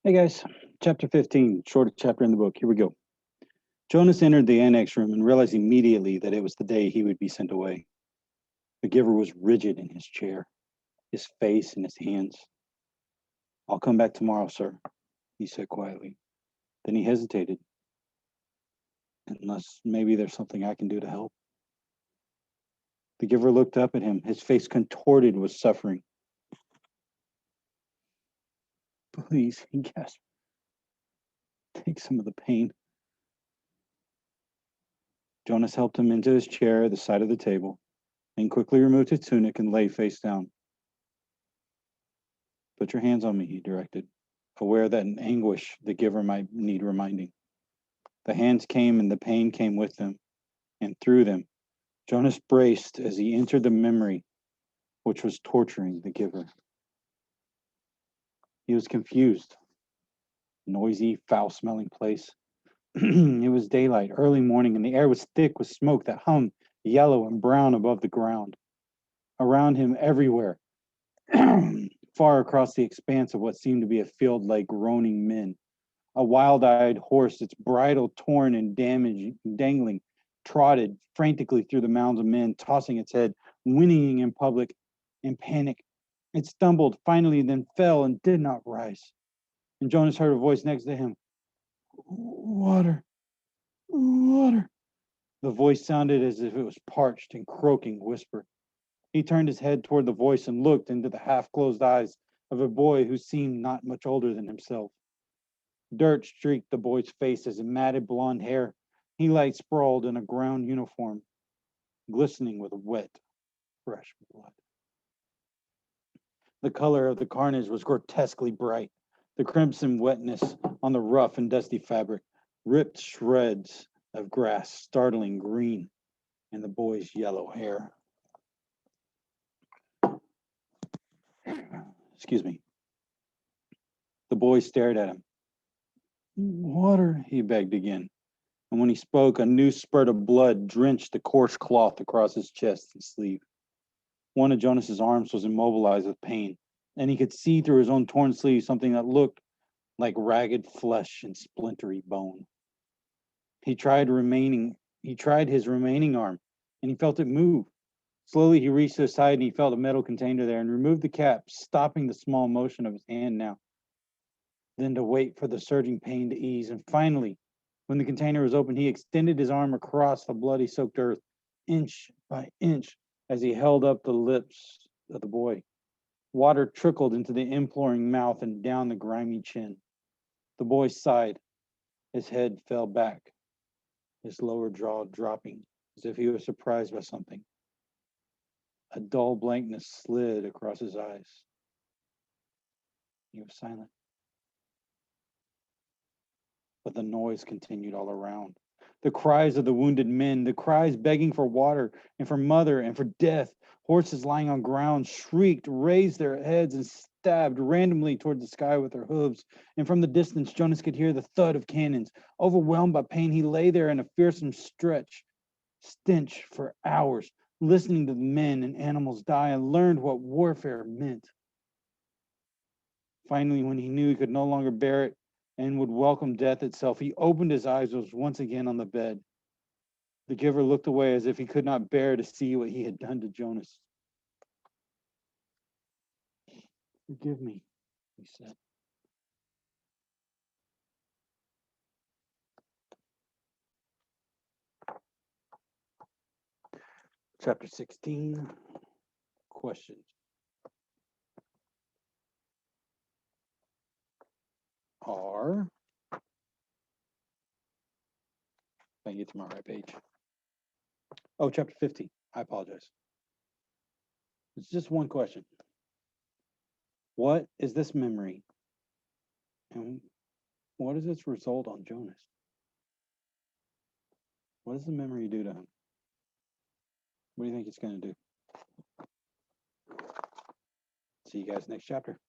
Hey guys, chapter 15, shortest chapter in the book. Here we go. Jonas entered the annex room and realized immediately that it was the day he would be sent away. The giver was rigid in his chair, his face in his hands. I'll come back tomorrow, sir, he said quietly. Then he hesitated. Unless maybe there's something I can do to help. The giver looked up at him, his face contorted with suffering. Please, he gasped. Take some of the pain. Jonas helped him into his chair at the side of the table, and quickly removed his tunic and lay face down. Put your hands on me, he directed, aware that in anguish the giver might need reminding. The hands came and the pain came with them, and through them, Jonas braced as he entered the memory which was torturing the giver. He was confused. Noisy, foul-smelling place. It was daylight, early morning, and the air was thick with smoke that hung yellow and brown above the ground. Around him, everywhere, far across the expanse of what seemed to be a field lay groaning men. A wild-eyed horse, its bridle torn and damaged, dangling, trotted frantically through the mounds of men, tossing its head, whinnying in public, in panic. It stumbled, finally, then fell and did not rise. And Jonas heard a voice next to him. Water, water. The voice sounded as if it was parched and croaking whisper. He turned his head toward the voice and looked into the half-closed eyes of a boy who seemed not much older than himself. Dirt streaked the boy's face as in matted blonde hair. He lay sprawled in a ground uniform, glistening with wet, fresh blood. The color of the carnage was grotesquely bright. The crimson wetness on the rough and dusty fabric, ripped shreds of grass, startling green in the boy's yellow hair. Excuse me. The boy stared at him. Water, he begged again. And when he spoke, a new spurt of blood drenched the coarse cloth across his chest and sleeve. One of Jonas's arms was immobilized with pain, and he could see through his own torn sleeve something that looked like ragged flesh and splintery bone. He tried his remaining arm, and he felt it move. Slowly he reached to his side and he felt a metal container there and removed the cap, stopping the small motion of his hand now. Then to wait for the surging pain to ease, and finally, when the container was open, he extended his arm across the bloody-soaked earth, inch by inch, as he held up the lips of the boy. Water trickled into the imploring mouth and down the grimy chin. The boy sighed. His head fell back, his lower jaw dropping, as if he was surprised by something. A dull blankness slid across his eyes. He was silent. But the noise continued all around. The cries of the wounded men, the cries begging for water and for mother and for death. Horses lying on ground shrieked, raised their heads, and stabbed randomly toward the sky with their hooves. And from the distance, Jonas could hear the thud of cannons. Overwhelmed by pain, he lay there in a fearsome stench for hours, listening to the men and animals die, and learned what warfare meant. Finally, when he knew he could no longer bear it and would welcome death itself, he opened his eyes and was once again on the bed. The giver looked away as if he could not bear to see what he had done to Jonas. Forgive me, he said. Chapter 16, questions. Are, if I can get to my right page. Oh, chapter 15. I apologize. It's just one question. What is this memory? And what is its result on Jonas? What does the memory do to him? What do you think it's going to do? See you guys next chapter.